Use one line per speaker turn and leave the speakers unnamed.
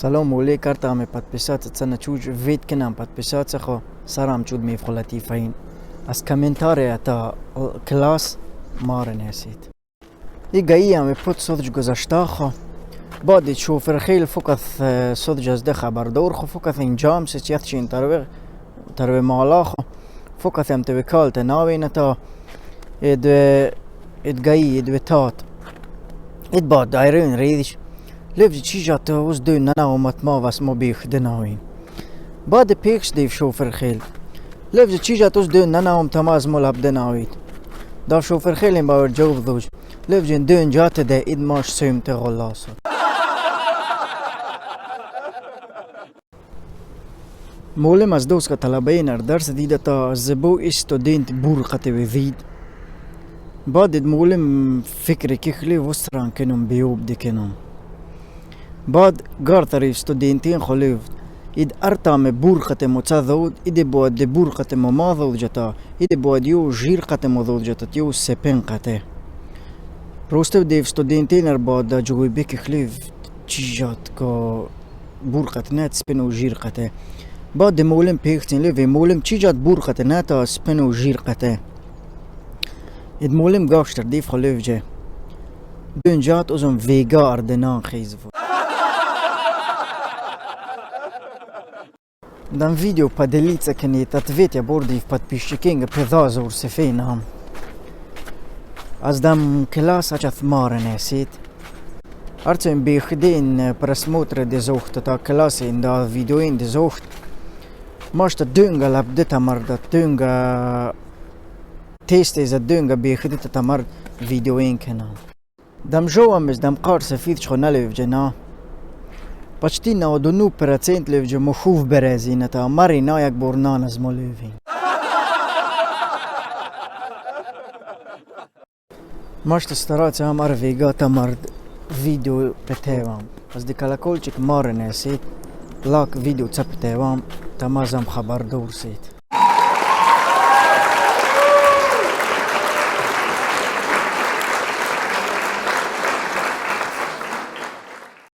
سلام مولی کرتام подписаться це на чуж від нам подписаться خو سرام чуд می فلتی فین از کامنتاری تا کلاس مارن هستید ای گایی هم پود صدج گذاشته خو بعد شوفر خیل فقط صدج از ده خبردار خو فقط انجام سیت چین تروی مالا خو فقط هم توکالت ناوین تا اد گایی اد وتات اد بعد دایرین ریدش لفظ چی جات وز دو نناومت ما وس ما بیخ دناوین بعد پیکس دیف شوفر خیل لفظ چی جات وز دو نناوم تماز ملاب دناوید دا شوفر خیل این باور جواب دوش لفظ دون جات ده اید ماش سیمت غلاسو مولم از دوست که طلبه نر درس دیده تا زبو استودنت بورقت وزید بعد مولم فکر که خلی وستران کنم بیوب دکنم بعد قارتري ستودنتين خليف إد أرتام بورقة متذود إد بود بورقة مماذود جتا إد بود يو جيرقة مذود جتا يو سبين قته روستو ديف ستودنتين أربعة جوي بيك خليف تجات كا بورقة نات سبين جيرقة بعد مولم بيختين ليف مولم تجات بورقة ناتا سبين جيرقة إد مولم قاشتر ديف خليف جه دون جات أزم فيجا أردنان خيزفو Dan video поделиться кенит ответ я бордив подписчикинга педазур сефейнам. Аз дам класс ачат маренесит. Арцем бихдин просмотра дезохта та классын да видеоин дезохт. Машта дünga лабдета марда дünga тесте за дünga бихдета та мард видеоин кенам. Дам жоам дам қарса фит чхоналев жена. Почти на 1% левджа мохув березината, марина як борнана з молювін. Можете старатися амар вігата мард відео петевам. Аз де колокольчик марине сит, лак відео цапетевам, тамазам хабардор сит.